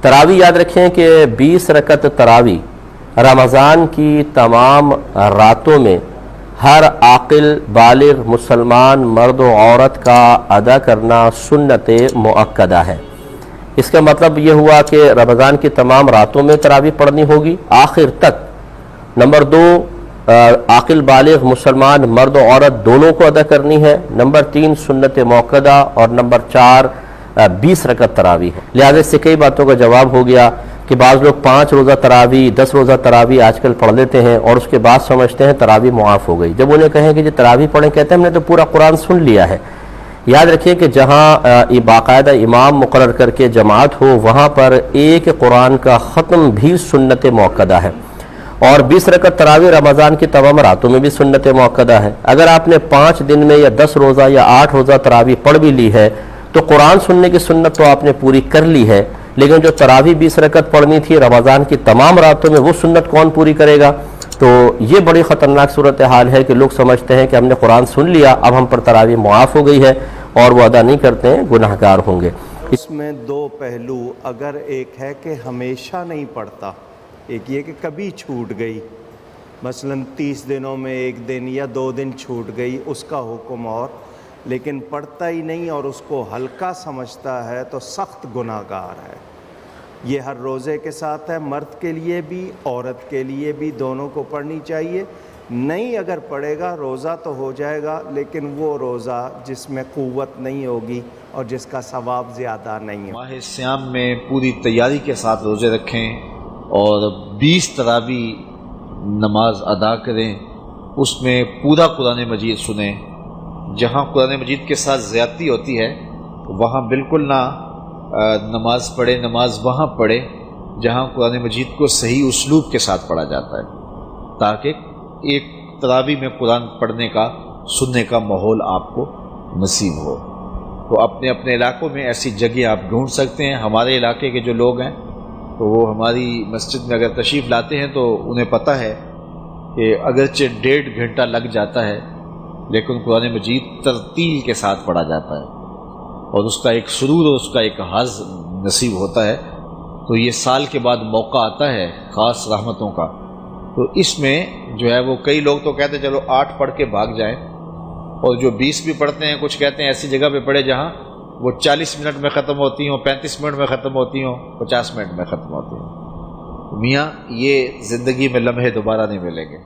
تراوی یاد رکھیں کہ 20 رکعت تراوی رمضان کی تمام راتوں میں ہر عاقل بالغ مسلمان مرد و عورت کا ادا کرنا سنت مؤکدہ ہے۔ اس کا مطلب یہ ہوا کہ رمضان کی تمام راتوں میں تراوی پڑھنی ہوگی آخر تک۔ نمبر 2، عاقل بالغ مسلمان مرد و عورت دونوں کو ادا کرنی ہے۔ نمبر 3، سنت مؤکدہ، اور نمبر 4، 20 رکعت تراوی ہے۔ لہذا اس سے کئی باتوں کا جواب ہو گیا کہ بعض لوگ 5 روزہ تراوی 10 روزہ تراوی آج کل پڑھ لیتے ہیں اور اس کے بعد سمجھتے ہیں تراوی معاف ہو گئی۔ جب انہیں کہیں کہ جو تراوی پڑھیں، کہتے ہیں ہم نے تو پورا قرآن سن لیا ہے۔ یاد رکھیے کہ جہاں باقاعدہ امام مقرر کر کے جماعت ہو، وہاں پر ایک قرآن کا ختم بھی سنت مؤکدہ ہے، اور 20 رکعت تراوی رمضان کی تمام راتوں میں بھی سنت مؤکدہ ہے۔ اگر آپ نے 5 دن میں یا 10 روزہ یا 8 روزہ تراوی پڑھ بھی لی ہے تو قرآن سننے کی سنت تو آپ نے پوری کر لی ہے، لیکن جو تراوی 20 رکعت پڑھنی تھی رمضان کی تمام راتوں میں، وہ سنت کون پوری کرے گا؟ تو یہ بڑی خطرناک صورتحال ہے کہ لوگ سمجھتے ہیں کہ ہم نے قرآن سن لیا، اب ہم پر تراوی معاف ہو گئی ہے اور وہ ادا نہیں کرتے ہیں، گناہ گار ہوں گے۔ اس میں 2 پہلو، اگر ایک ہے کہ ہمیشہ نہیں پڑھتا، ایک یہ کہ کبھی چھوٹ گئی، مثلا 30 دنوں میں 1 دن یا 2 دن چھوٹ گئی، اس کا حکم اور، لیکن پڑھتا ہی نہیں اور اس کو ہلکا سمجھتا ہے تو سخت گناہ گار ہے۔ یہ ہر روزے کے ساتھ ہے، مرد کے لیے بھی عورت کے لیے بھی، دونوں کو پڑھنی چاہیے۔ نہیں اگر پڑھے گا روزہ تو ہو جائے گا، لیکن وہ روزہ جس میں قوت نہیں ہوگی اور جس کا ثواب زیادہ نہیں ہوگا۔ ماہ صیام میں پوری تیاری کے ساتھ روزے رکھیں اور 20 تراوی نماز ادا کریں، اس میں پورا قرآن مجید سنیں۔ جہاں قرآن مجید کے ساتھ زیادتی ہوتی ہے وہاں بالکل نہ نماز پڑھے، نماز وہاں پڑھے جہاں قرآن مجید کو صحیح اسلوب کے ساتھ پڑھا جاتا ہے، تاکہ ایک تراوی میں قرآن پڑھنے کا سننے کا ماحول آپ کو نصیب ہو۔ تو اپنے اپنے علاقوں میں ایسی جگہ آپ ڈھونڈ سکتے ہیں۔ ہمارے علاقے کے جو لوگ ہیں تو وہ ہماری مسجد میں اگر تشریف لاتے ہیں تو انہیں پتہ ہے کہ اگرچہ 1.5 گھنٹہ لگ جاتا ہے لیکن قرآن مجید ترتیل کے ساتھ پڑھا جاتا ہے اور اس کا ایک سرور اور اس کا ایک حظ نصیب ہوتا ہے۔ تو یہ سال کے بعد موقع آتا ہے خاص رحمتوں کا، تو اس میں جو ہے وہ کئی لوگ تو کہتے ہیں چلو 8 پڑھ کے بھاگ جائیں، اور جو 20 بھی پڑھتے ہیں، کچھ کہتے ہیں ایسی جگہ پہ پڑھے جہاں وہ 40 منٹ میں ختم ہوتی ہوں، 35 منٹ میں ختم ہوتی ہوں، 50 منٹ میں ختم ہوتی ہوں۔ میاں یہ زندگی میں لمحے دوبارہ نہیں ملیں گے۔